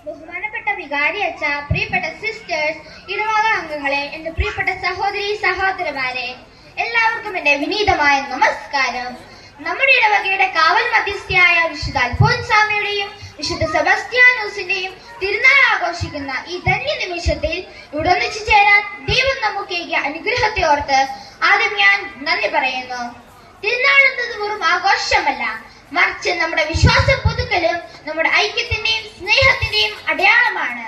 ബഹുമാനപ്പെട്ട വികാരി അച്ഛ, പ്രിയപ്പെട്ട സിസ്റ്റേഴ്സ്, ഇടവക അംഗങ്ങളെ, എന്റെ പ്രിയപ്പെട്ട സഹോദരി സഹോദരന്മാരെ, എല്ലാവർക്കും എന്റെ വിനീതമായ നമസ്കാരം. നമ്മുടെ ഇടവകയുടെ കാവൽ മധ്യസ്ഥയായ വിശുദ്ധ അൽഫോൻസാമ്മയുടെയും വിശുദ്ധ സെബസ്ത്യാനോസിന്റെയും തിരുനാൾ ആഘോഷിക്കുന്ന ഈ ധന്യ നിമിഷത്തിൽ ഇവിടെ ഒന്നിച്ചു ചേരാൻ ദൈവം നമുക്ക് അനുഗ്രഹത്തെ ഓർത്ത് ആദ്യം ഞാൻ നന്ദി പറയുന്നു. തിരുനാൾ എന്നത് വെറും ആഘോഷമല്ല, മറിച്ച് നമ്മുടെ വിശ്വാസ പുതുക്കലും നമ്മുടെ ഐക്യത്തിന്റെയും സ്നേഹത്തിന്റെയും അടയാളമാണ്.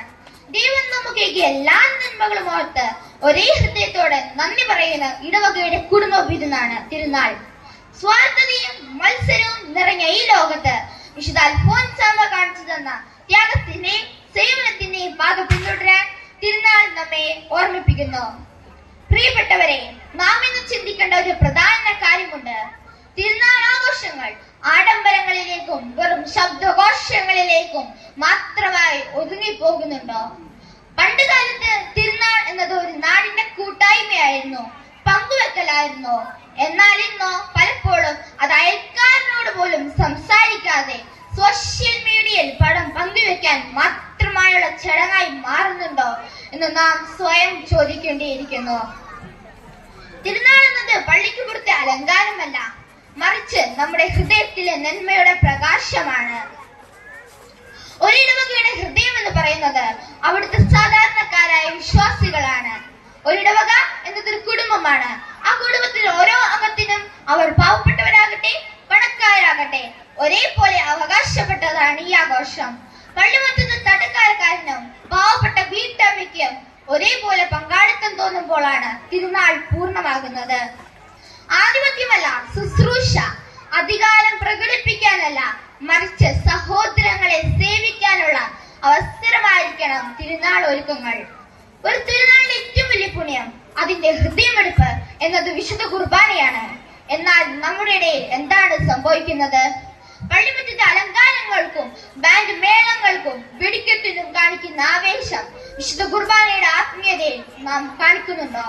ദൈവം നമുക്ക് എല്ലാ നന്മകളും ഓർത്ത് ഒരേ ഹൃദയത്തോടെ നന്ദി പറയുന്ന ഇടവകയുടെ കുടുംബ വിരുന്നാണ് തിരുനാൾ. സ്വാർത്ഥതയും മത്സരവും നിറഞ്ഞ ഈ ലോകത്ത് വിശുദ്ധ അൽഫോൻസാമ്മ കാണിച്ചു തന്ന ത്യാഗത്തിന്റെയും സേവനത്തിന്റെയും പാത പിന്തുടരാൻ തിരുനാൾ നമ്മെ ഓർമ്മിപ്പിക്കുന്നു. പ്രിയപ്പെട്ടവരെ, നാം ഇന്ന് ചിന്തിക്കേണ്ട ഒരു പ്രധാന കാര്യമുണ്ട്. തിരുനാൾ ആഘോഷങ്ങൾ ആഡംബരങ്ങളിലേക്കും വെറും ശബ്ദഘോഷങ്ങളിലേക്കും മാത്രമായി ഒതുങ്ങിപ്പോകുന്നുണ്ടോ? പണ്ടുകാലത്ത് തിരുനാൾ എന്നത് ഒരു നാടിന്റെ കൂട്ടായ്മയായിരുന്നു, പങ്കുവെക്കലായിരുന്നു. എന്നാൽ ഇന്നോ പലപ്പോഴും അത് അയൽക്കാരനോട് പോലും സംസാരിക്കാതെ സോഷ്യൽ മീഡിയയിൽ പടം പങ്കുവെക്കാൻ മാത്രമായുള്ള ചടങ്ങായി മാറുന്നുണ്ടോ എന്ന് നാം സ്വയം ചോദിക്കേണ്ടിയിരിക്കുന്നു. തിരുനാൾ എന്നത് പള്ളിക്ക് പുറത്തെ അലങ്കാരമല്ല, മറിച്ച് നമ്മുടെ ഹൃദയത്തിലെ നന്മയുടെ പ്രകാശമാണ്. ഒരിടവകയുടെ ഹൃദയം എന്ന് പറയുന്നത് അവിടുത്തെ സാധാരണക്കാരായ വിശ്വാസികളാണ്. ഒരിടവക എന്നതൊരു കുടുംബമാണ്. ആ കുടുംബത്തിൽ ഓരോ അംഗത്തിനും അവർ പാവപ്പെട്ടവരാകട്ടെ പണക്കാരാകട്ടെ ഒരേപോലെ അവകാശപ്പെട്ടതാണ് ഈ ആഘോഷം. പള്ളിമുറ്റത്ത് തടക്കാരക്കാരനും പാവപ്പെട്ട വീട്ടമ്മയ്ക്കും ഒരേപോലെ പങ്കാളിത്തം തോന്നുമ്പോഴാണ് തിരുനാൾ പൂർണ്ണമാകുന്നത്. ആധിപത്യമല്ല, ശുശ്രൂഷ, അധികാരം പ്രകടിപ്പിക്കാനല്ല, മറിച്ച് സഹോദരങ്ങളെ സേവിക്കാനുള്ള അവസരമായിരിക്കണം തിരുനാൾ ഒരുക്കങ്ങൾ. ഒരു തിരുനാളിന്റെ ഏറ്റവും വലിയ പുണ്യം അതിന്റെ ഹൃദയമെടുപ്പ് എന്നത് വിശുദ്ധ കുർബാനയാണ്. എന്നാൽ നമ്മുടെ ഇടയിൽ എന്താണ് സംഭവിക്കുന്നത്? പള്ളിമുറ്റത്തെ അലങ്കാരങ്ങൾക്കും ബാൻഡ് മേളങ്ങൾക്കും വെടിക്കെട്ടിനും കാണിക്കുന്ന ആവേശം വിശുദ്ധ കുർബാനയുടെ ആത്മീയതയിൽ നാം കാണിക്കുന്നുണ്ടോ?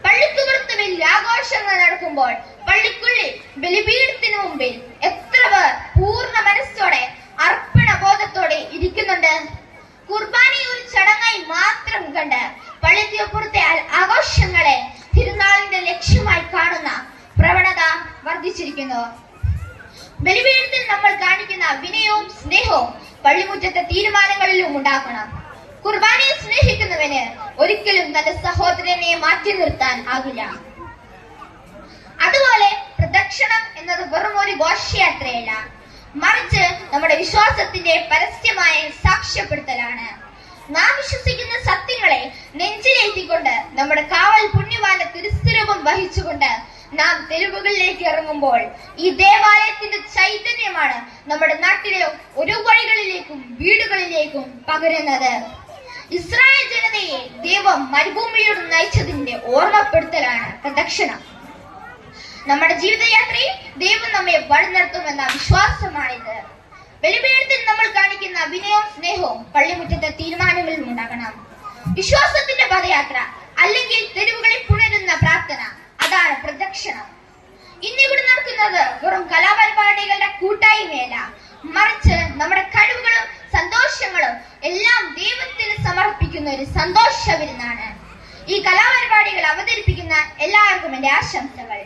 പള്ളിക്ക് പുറത്ത് വലിയ ആഘോഷങ്ങൾ നടക്കുമ്പോൾ പള്ളിക്കുള്ളിൽ ബലിപീഠത്തിന് മുമ്പിൽ എത്ര പേർ പൂർണ്ണ മനസ്സോടെ അർപ്പണ ബോധത്തോടെ ഇരിക്കുന്നുണ്ട്? കുർബാനയെ ഒരു ചടങ്ങായി മാത്രം കണ്ട് പള്ളിക്ക് പുറത്തെ ആഘോഷങ്ങളെ തിരുനാളിന്റെ ലക്ഷ്യമായി കാണുന്ന പ്രവണത വർദ്ധിച്ചിരിക്കുന്നു. ബലിപീഠത്തിൽ നമ്മൾ കാണിക്കുന്ന വിനയവും സ്നേഹവും പള്ളിമുറ്റത്തെ തീരുമാനങ്ങളിലും ഉണ്ടാക്കണം. കുർബാനയെ സ്നേഹിക്കുന്നവന് ഒരിക്കലും തന്റെ സഹോദരനെ മാറ്റി നിർത്താൻ ആകില്ല. അതുപോലെ പ്രദക്ഷിണം എന്നത് വെറും ഒരു ഘോഷയാത്രയല്ല, മറിച്ച് നമ്മുടെ വിശ്വാസത്തിന്റെ പരസ്യമായ സാക്ഷ്യപ്പെടുത്തലാണ്. നാം വിശ്വസിക്കുന്ന സത്യങ്ങളെ നെഞ്ചിലേറ്റിക്കൊണ്ട് നമ്മുടെ കാവൽ പുണ്യവാന്റെ തിരുസ്വരൂപം വഹിച്ചുകൊണ്ട് നാം തെരുവുകളിലേക്ക് ഇറങ്ങുമ്പോൾ ഈ ദേവാലയത്തിന്റെ ചൈതന്യമാണ് നമ്മുടെ നാട്ടിലെ ഓരോ വഴികളിലേക്കും വീടുകളിലേക്കും പകരുന്നത്. ഇസ്രായേൽ ജനതയെ ദൈവം മരുഭൂമിയിലൂടെ നയിച്ചതിന്റെ ഓർമ്മപ്പെടുത്തലാണ് പ്രദക്ഷിണം. നമ്മുടെ ജീവിതയാത്രയിൽ ദൈവം നമ്മെ വഴി നടത്തുമെന്ന വിശ്വാസമാണിത്. ബലിപീഠത്തിൽ നമ്മൾ കാണിക്കുന്ന വിനയവും സ്നേഹവും പള്ളിമുറ്റത്തെ തീരുമാനങ്ങളിലും ഉണ്ടാകണം. വിശ്വാസത്തിന്റെ പദയാത്ര അല്ലെങ്കിൽ തെരുവുകളിൽ പുണരുന്ന പ്രാർത്ഥന, അതാണ് പ്രദക്ഷിണം. ഇന്നിവിടെ നടക്കുന്നത് വെറും കലാപരിപാടികളുടെ കൂട്ടായ്മയല്ല, മറിച്ച് നമ്മുടെ കഴിവുകളും സന്തോഷങ്ങളും എല്ലാം ദൈവത്തിന് സമർപ്പിക്കുന്ന ഒരു സന്തോഷ വിരുന്നാണ്. ഈ കലാപരിപാടികൾ അവതരിപ്പിക്കുന്ന എല്ലാവർക്കും എന്റെ ആശംസകൾ.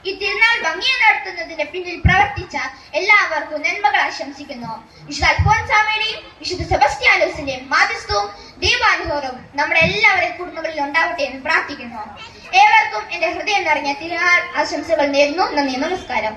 ഈ തിരുനാൾ ഭംഗിയെ നടത്തുന്നതിന്റെ പിന്നിൽ പ്രവർത്തിച്ച എല്ലാവർക്കും നന്മകൾ ആശംസിക്കുന്നു. വിശുദ്ധ അൽഫോൻസാമ്മയുടെയും വിശുദ്ധ സെബസ്ത്യാനോസിന്റെയും മാധ്യസ്ഥവും ദൈവാനുഭവവും നമ്മുടെ എല്ലാവരുടെയും കുടുംബങ്ങളിൽ ഉണ്ടാവട്ടെ എന്ന് പ്രാർത്ഥിക്കുന്നു. ഏവർക്കും എന്റെ ഹൃദയം നിറഞ്ഞ തിരുനാൾ ആശംസകൾ നേരുന്നു. നന്ദി, നമസ്കാരം.